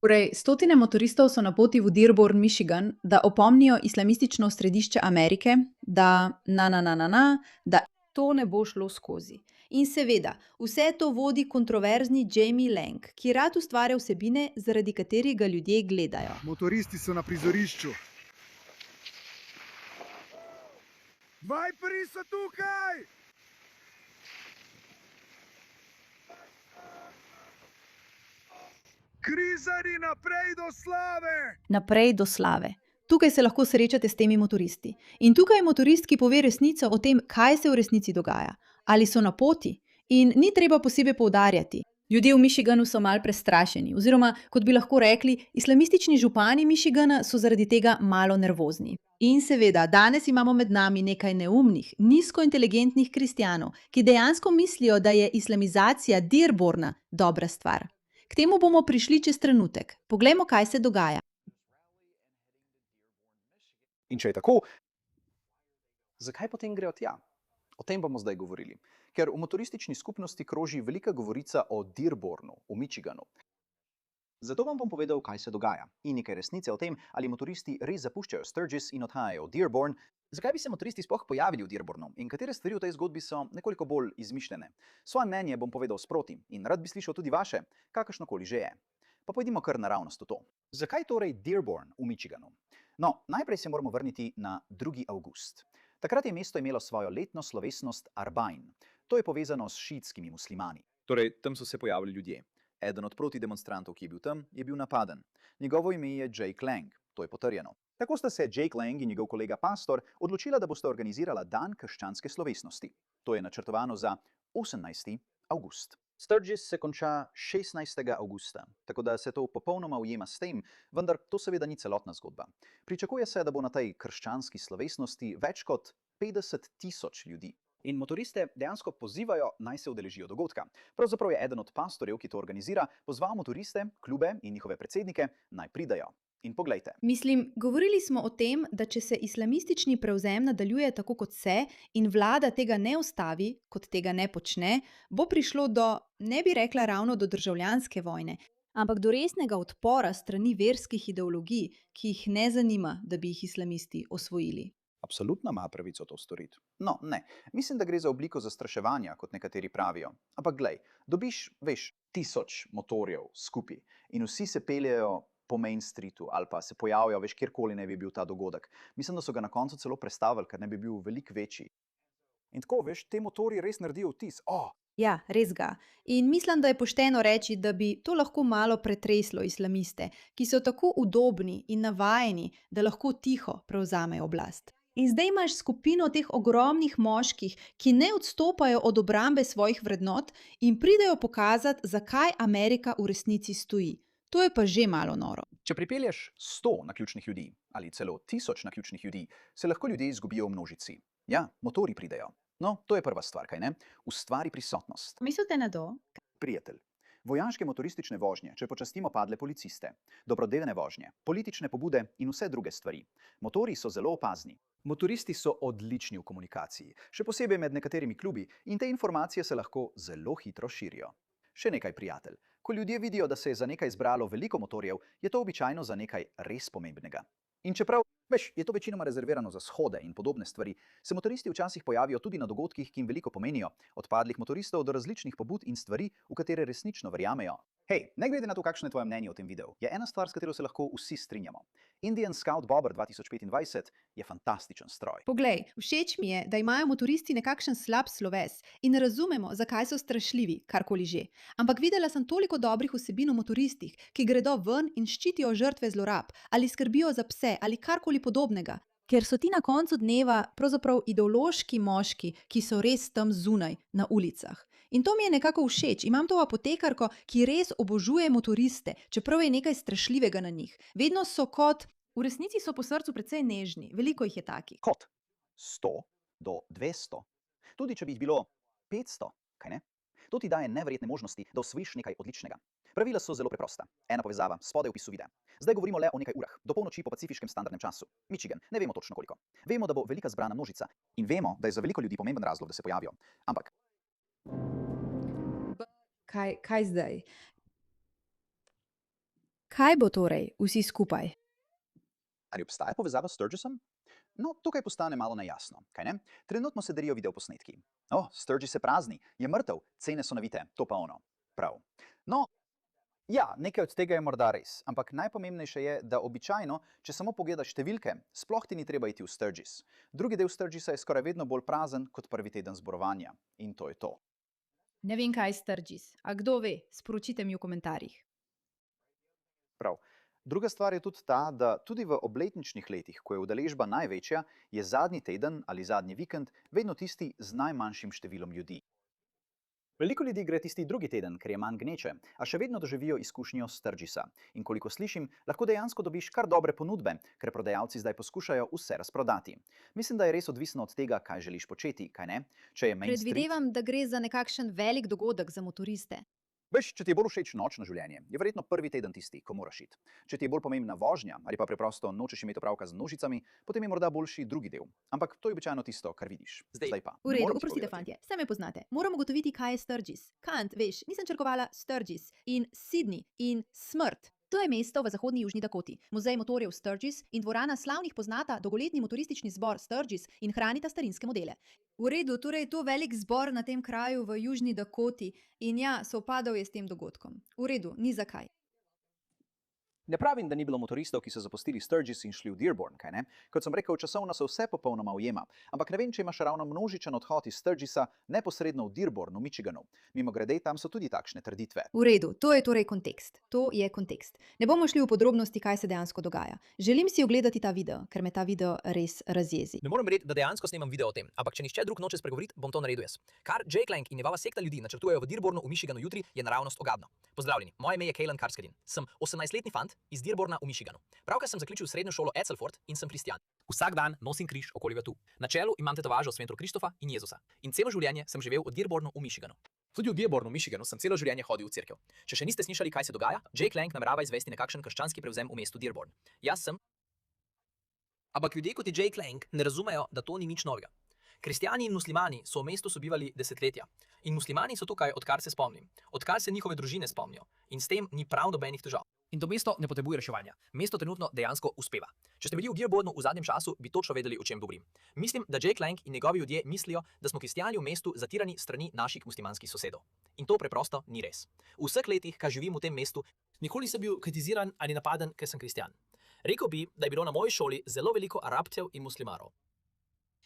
Torej, stotine motoristov so na poti v Dearborn, Michigan, da opomnijo islamistično središče Amerike, da to ne bo šlo skozi. In seveda, vse to vodi kontroverzni Jamie Lang, ki rad ustvarja vsebine, zaradi katerih ga ljudje gledajo. Motoristi so na prizorišču. Viperi so tukaj! Krizari naprej do slave! Naprej do slave. Tukaj se lahko srečate s temi motoristi. In tukaj je motorist, ki pove resnico o tem, kaj se v resnici dogaja. Ali so na poti. In ni treba posebej poudarjati. Ljudje v Michiganu so mal prestrašeni, oziroma, kot bi lahko rekli, islamistični župani Michigana so zaradi tega malo nervozni. In seveda, danes imamo med nami nekaj neumnih, nizkointeligentnih kristjanov, ki dejansko mislijo, da je islamizacija Dearborna dobra stvar. K temu bomo prišli čez trenutek. Poglejmo, kaj se dogaja. In če je tako, zakaj potem grejo tja? O tem bomo zdaj govorili. Ker v motoristični skupnosti kroži velika govorica o Dearbornu v Michiganu. Zato vam bom povedal, kaj se dogaja in nekaj resnice o tem, ali motoristi res zapuščajo Sturgis in odhajajo v Dearborn, zakaj bi se motoristi sploh pojavili v Dearbornu in katere stvari v tej zgodbi so nekoliko bolj izmišljene. Svoje mnenje bom povedal sproti in rad bi slišal tudi vaše, kakršnokoli že je. Pa pojdimo kar naravnost v to. Zakaj torej Dearborn v Michiganu? No, najprej se moramo vrniti na 2. avgust. Takrat je mesto imelo svojo letno slovesnost Arbain. To je povezano s šiitskimi muslimani. Torej, tam so se pojavili ljudje. Eden od protidemonstrantov, ki je bil tam, je bil napaden. Njegovo ime je Jake Lang. To je potrjeno. Tako sta se Jake Lang in njegov kolega pastor odločila, da bosta organizirala dan krščanske slovesnosti. To je načrtovano za 18. avgust. Sturgis se konča 16. avgusta, tako da se to popolnoma ujema s tem, vendar to seveda ni celotna zgodba. Pričakuje se, da bo na tej krščanski slovesnosti več kot 50.000 ljudi. In motoriste dejansko pozivajo, naj se udeležijo dogodka. Pravzaprav je eden od pastorjev, ki to organizira, pozval motoriste, klube in njihove predsednike, naj pridejo. In poglejte. Mislim, govorili smo o tem, da če se islamistični prevzem nadaljuje tako kot se in vlada tega ne ustavi, kot tega ne počne, bo prišlo do, ne bi rekla ravno do državljanske vojne, ampak do resnega odpora strani verskih ideologij, ki jih ne zanima, da bi jih islamisti osvojili. Absolutno ima pravico to storiti. No, ne. Mislim, da gre za obliko zastraševanja, kot nekateri pravijo. Ampak glej, dobiš, 1000 motorjev skupaj in vsi se peljejo po Main Streetu ali pa se pojavijo, kjerkoli ne bi bil ta dogodek. Mislim, da so ga na koncu celo prestavili, ker ne bi bil veliko večji. In tako, te motorji res naredijo vtis. Ja, res ga. In mislim, da je pošteno reči, da bi to lahko malo pretreslo islamiste, ki so tako udobni in navajeni, da lahko tiho prevzamejo oblast. In zdaj imaš skupino teh ogromnih moških, ki ne odstopajo od obrambe svojih vrednot in pridejo pokazati, zakaj Amerika v resnici stoji. To je pa že malo noro. Če pripelješ 100 naključnih ljudi ali celo 1000 naključnih ljudi, se lahko ljudje izgubijo v množici. Ja, motori pridejo. No, to je prva stvar, kaj ne? Ustvari prisotnost. Mislite na to? Prijatelj. Vojaške motoristične vožnje, če počastimo padle policiste, dobrodelne vožnje, politične pobude in vse druge stvari. Motori so zelo opazni. Motoristi so odlični v komunikaciji, še posebej med nekaterimi klubi, in te informacije se lahko zelo hitro širijo. Še nekaj, prijatelj. Ko ljudje vidijo, da se je za nekaj zbralo veliko motorjev, je to običajno za nekaj res pomembnega. In čeprav, je to večinoma rezervirano za shode in podobne stvari, se motoristi včasih pojavijo tudi na dogodkih, ki jim veliko pomenijo, od padlih motoristov do različnih pobud in stvari, v katere resnično verjamejo. Hej, ne glede na to, kakšno je tvoje mnenje o tem videu, je ena stvar, s katero se lahko vsi strinjamo. Indian Scout Bobber 2025 je fantastičen stroj. Poglej, všeč mi je, da imajo motoristi nekakšen slab sloves in razumemo, zakaj so strašljivi, karkoli že. Ampak videla sem toliko dobrih vsebin o motoristih, ki gredo ven in ščitijo žrtve zlorab, ali skrbijo za pse, ali karkoli podobnega. Ker so ti na koncu dneva pravzaprav ideološki moški, ki so res tam zunaj, na ulicah. In to mi je nekako všeč. Imam to apotekarko, ki res obožuje motoriste, čeprav je nekaj strašljivega na njih. Vedno so kot, v resnici so po srcu precej nežni, veliko jih je takih. Kot 100 do 200. Tudi če bi jih bilo 500, kaj ne? To ti daje neverjetne možnosti, da osvojiš nekaj odličnega. Pravila so zelo preprosta. Ena povezava, spodaj v opisu videa. Zdaj govorimo le o nekaj urah, do polnoči po pacifiškem standardnem času. Michigan, ne vemo točno koliko. Vemo, da bo velika zbrana množica in vemo, da je za veliko ljudi pomemben razlog, da se pojavijo. Ampak Kaj zdaj? Kaj bo torej vsi skupaj? Ali obstaja povezava s Sturgisom? No, tukaj postane malo nejasno, kaj ne? Trenutno se delijo videoposnetki. Sturgis je prazni, je mrtev, cene so navite, to pa ono. Prav. No, ja, nekaj od tega je morda res, ampak najpomembnejše je, da običajno, če samo pogledaš številke, sploh ti ni treba iti v Sturgis. Drugi del Sturgisa je skoraj vedno bolj prazen kot prvi teden zborovanja. In to je to. Ne vem, kaj je Sturgis. A kdo ve? Sporočite mi v komentarjih. Prav. Druga stvar je tudi ta, da tudi v obletničnih letih, ko je udeležba največja, je zadnji teden ali zadnji vikend vedno tisti z najmanjšim številom ljudi. Veliko ljudi gre tisti drugi teden, ker je manj gneče, a še vedno doživijo izkušnjo Sturgisa. In koliko slišim, lahko dejansko dobiš kar dobre ponudbe, ker prodajalci zdaj poskušajo vse razprodati. Mislim, da je res odvisno od tega, kaj želiš početi, kaj ne? Če je Main Street... Predvidevam, da gre za nekakšen velik dogodek za motoriste. Veš, če ti je bolj všeč nočno življenje, je verjetno prvi teden tisti, ko moraš iti. Če ti je bolj pomembna vožnja ali pa preprosto nočeš imeti opravka z množicami, potem je morda boljši drugi del. Ampak to je običajno tisto, kar vidiš. Zdaj pa. V ne redu, morem ti oprostite, povedati. fantje, saj me poznate. Moram ugotoviti, kaj je Sturgis. Kant, veš, nisem črkovala Sturgis in Sydney in smrt. To je mesto v zahodni Južni Dakoti. Muzej motorjev Sturgis in dvorana slavnih poznata dolgoletni motoristični zbor Sturgis in hranita starinske modele. V redu, torej je to velik zbor na tem kraju v Južni Dakoti in ja, sovpadal je s tem dogodkom. V redu, ni zakaj. Ne pravim, da ni bilo motoristov, ki so zapustili Sturgis in šli v Dearborn, kaj ne? Kot sem rekel, časovno se vse popolnoma ujema. Ampak ne vem, če imaš ravno množičen odhod iz Sturgisa neposredno v Dearborn v Michiganu. Mimogrede, tam so tudi takšne trditve. V redu, to je torej kontekst. To je kontekst. Ne bomo šli v podrobnosti, kaj se dejansko dogaja. Želim si ogledati ta video, ker me ta video res razjezi. Ne morem verjeti, da dejansko snemam video o tem, ampak če nihče drug noče spregovoriti, bom to naredil jaz. Kar Jake Lang in njegova sekta ljudi načrtujejo v Dearbornu v Michiganu jutri, je naravnost ogabno. Pozdravljeni, moje ime je Kalen Karskadin. Sem 18-letni fant iz Dearborna v Michiganu. Pravkar sem zaključil srednjo šolo Etzelford in sem kristjan. Vsak dan nosim križ okoli vratu. Na čelu imam tetovažo Svetro Krištofa in Jezusa. In celo življenje sem živel v Dearbornu v Michiganu. Tudi v Dearbornu v Michiganu sem celo življenje hodil v cerkev. Če še niste slišali, kaj se dogaja, Jake Lang namerava izvesti nekakšen krščanski prevzem v mestu Dearborn. Jaz sem... Ampak ljudje kot je Jake Lang ne razumejo, da to ni nič novega. Kristjani in muslimani so v mestu sobivali desetletja. In muslimani so tukaj, odkar se spomnim. Odkar se njihove družine spomnijo. In s tem ni prav nobenih težav. In to mesto ne potrebuje reševanja. Mesto trenutno dejansko uspeva. Če ste bili v Dearbornu v zadnjem času, bi točno vedeli, o čem govorim. Mislim, da Jake Lang in njegovi ljudje mislijo, da smo kristjani v mestu zatirani strani naših muslimanskih sosedov. In to preprosto ni res. V vseh letih, ko živim v tem mestu, nikoli nisem bil kritiziran ali napaden, ker sem kristjan. Rekel bi, da je bilo na moji šoli zelo veliko Arabcev in muslimarov.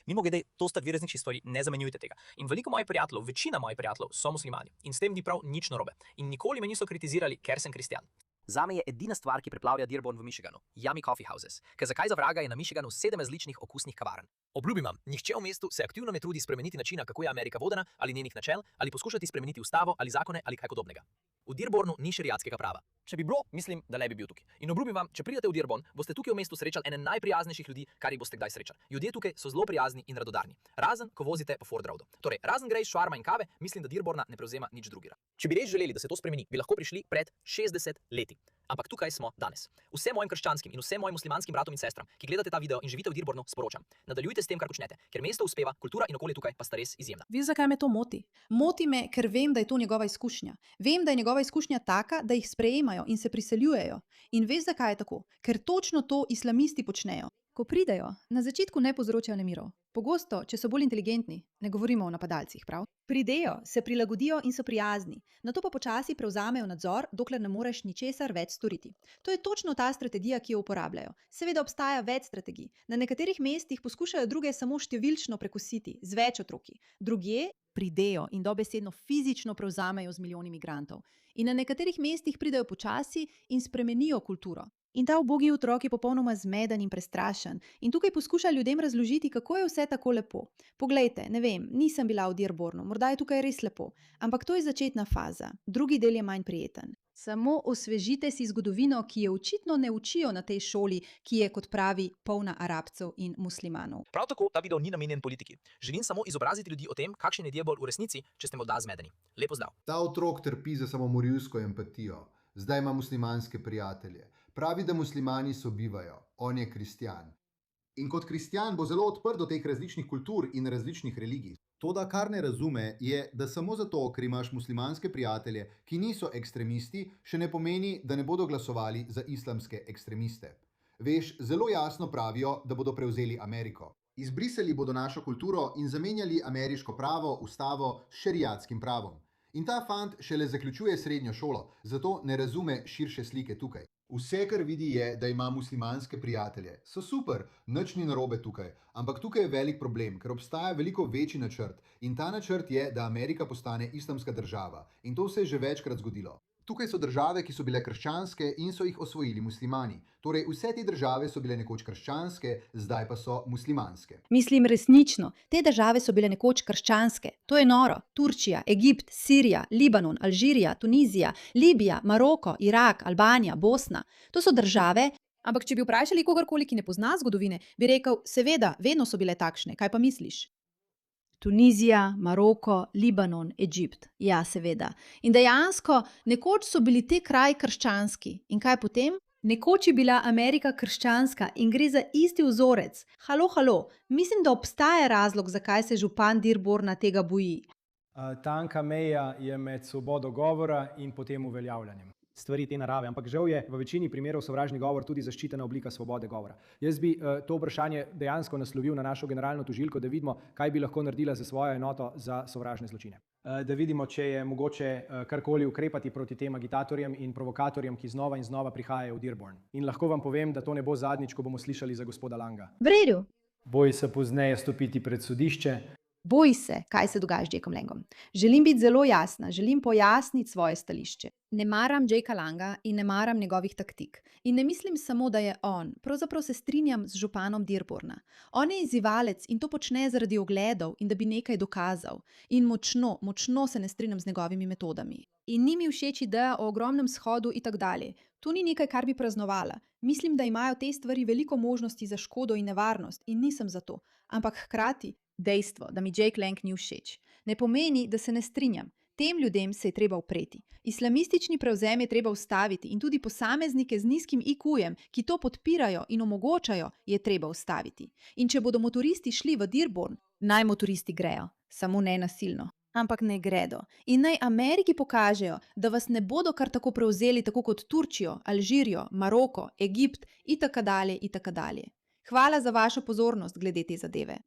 Mimogrede, to sta dve različni stvari, ne zamenjujte tega. In veliko mojih prijateljev, večina mojih prijateljev so muslimani. In s tem ni prav nič narobe. In nikoli me niso kritizirali, ker sem kristjan. Zame je edina stvar, ki preplavlja Dearborn v Michiganu, Yummy Coffee Houses. Ker zakaj za vraga je na Michiganu 7 različnih okusnih kavarn. Obljubim vam, nihče v mestu se aktivno ne trudi spremeniti načina, kako je Amerika vodena, ali njenih načel, ali poskušati spremeniti ustavo ali zakone ali kaj podobnega. V Dearbornu ni šeriatskega prava. Če bi bilo, mislim, da ne bi bil tukaj. In obljubim vam, če pridete v Dearborn, boste tukaj v mestu srečali ene najprijaznejših ljudi, kar jih boste kdaj srečali. Ljudje tukaj so zelo prijazni in radodarni. Razen, ko vozite po Ford Roadu. Torej, razen grejs, švarma in kave, mislim, da Dearborna ne prevzema nič drugega. Če bi res želeli, da se to spremeni, bi lahko prišli pred 60 leti. Ampak tukaj smo danes. Vsem mojim krščanskim in vsem mojim muslimanskim bratom in sestram, ki gledate ta video in živite v Dearbornu, sporočam: nadaljujte s tem, kar počnete, ker mesto uspeva, kultura in okolje tukaj pa sta res izjemna. Veš, zakaj me to moti? Moti me, ker vem, da je to njegova izkušnja. Vem, da je njegova izkušnja taka, da jih sprejemajo in se priseljujejo. In veš, zakaj je tako? Ker točno to islamisti počnejo. Ko pridejo, na začetku ne povzročajo nemirov. Pogosto, če so bolj inteligentni, ne govorimo o napadalcih, prav? Pridejo, se prilagodijo in so prijazni. Nato pa počasi prevzamejo nadzor, dokler ne moreš ničesar več storiti. To je točno ta strategija, ki jo uporabljajo. Seveda obstaja več strategij. Na nekaterih mestih poskušajo druge samo številčno prekositi, z več otroki. Drugje pridejo in dobesedno fizično prevzamejo z milijoni migrantov. In na nekaterih mestih pridejo počasi in spremenijo kulturo. In ta ubogi otrok je popolnoma zmeden in prestrašen. In tukaj poskuša ljudem razložiti, kako je vse tako lepo. Poglejte, ne vem, nisem bila v Dearbornu, morda je tukaj res lepo. Ampak to je začetna faza. Drugi del je manj prijeten. Samo osvežite si zgodovino, ki je očitno ne učijo na tej šoli, ki je, kot pravi, polna Arabcev in muslimanov. Prav tako ta video ni namenjen politiki. Želim samo izobraziti ljudi o tem, kakšen je Dearborn v resnici, če ste morda zmedeni. Lep pozdrav. Ta otrok trpi za samomorilsko empatijo. Zdaj ima muslimanske prijatelje. Pravi, da muslimani sobivajo. On je kristjan. In kot kristjan bo zelo odprt do teh različnih kultur in različnih religij. Toda kar ne razume, je, da samo zato, ker imaš muslimanske prijatelje, ki niso ekstremisti, še ne pomeni, da ne bodo glasovali za islamske ekstremiste. Veš, zelo jasno pravijo, da bodo prevzeli Ameriko. Izbrisali bodo našo kulturo in zamenjali ameriško pravo, ustavo s šeriatskim pravom. In ta fant šele zaključuje srednjo šolo, zato ne razume širše slike tukaj. Vse, kar vidi, je, da ima muslimanske prijatelje. So super, nič ni narobe tukaj. Ampak tukaj je velik problem, ker obstaja veliko večji načrt. In ta načrt je, da Amerika postane islamska država. In to se je že večkrat zgodilo. Tukaj so države, ki so bile krščanske in so jih osvojili muslimani. Torej, vse te države so bile nekoč krščanske, zdaj pa so muslimanske. Mislim resnično, te države so bile nekoč krščanske. To je noro. Turčija, Egipt, Sirija, Libanon, Alžirija, Tunizija, Libija, Maroko, Irak, Albanija, Bosna. To so države. Ampak če bi vprašali kogarkoli, ki ne pozna zgodovine, bi rekel, seveda, vedno so bile takšne. Kaj pa misliš? Tunizija, Maroko, Libanon, Egipt. Ja, seveda. In dejansko, nekoč so bili te kraji krščanski. In kaj potem? Nekoč je bila Amerika krščanska in gre za isti vzorec. Halo, mislim, da obstaja razlog, zakaj se župan Dearborna tega boji. Tanka meja je med svobodo govora in potem uveljavljanjem stvari te narave, ampak žal je v večini primerov sovražni govor tudi zaščitena oblika svobode govora. Jaz bi to vprašanje dejansko naslovil na našo generalno tožilko, da vidimo, kaj bi lahko naredila za svojo enoto za sovražne zločine. Da vidimo, če je mogoče karkoli ukrepati proti tem agitatorjem in provokatorjem, ki znova in znova prihajajo v Dearborn. In lahko vam povem, da to ne bo zadnjič, ko bomo slišali za gospoda Langa. V redu. Boji se pozneje stopiti pred sodišče. Boji se, kaj se dogaja z Jakeom Langom. Želim biti zelo jasna, želim pojasniti svoje stališče. Ne maram Jakea Langa in ne maram njegovih taktik. In ne mislim samo, da je on. Pravzaprav se strinjam z županom Dearborna. On je izzivalec in to počne zaradi ogledov in da bi nekaj dokazal. In močno se ne strinjam z njegovimi metodami. In ni mi všeč ideja o ogromnem shodu in tako dalje. To ni nekaj, kar bi praznovala. Mislim, da imajo te stvari veliko možnosti za škodo in nevarnost in nisem za to. Ampak hkrati, dejstvo, da mi Jake Lang ni všeč, ne pomeni, da se ne strinjam. Tem ljudem se je treba upreti. Islamistični prevzem je treba ustaviti in tudi posameznike z nizkim IQ-jem, ki to podpirajo in omogočajo, je treba ustaviti. In če bodo motoristi šli v Dearborn, naj motoristi grejo, samo ne nasilno. Ampak ne gredo. In naj Ameriki pokažejo, da vas ne bodo kar tako prevzeli, tako kot Turčijo, Alžirijo, Maroko, Egipt itd. Hvala za vašo pozornost glede te zadeve.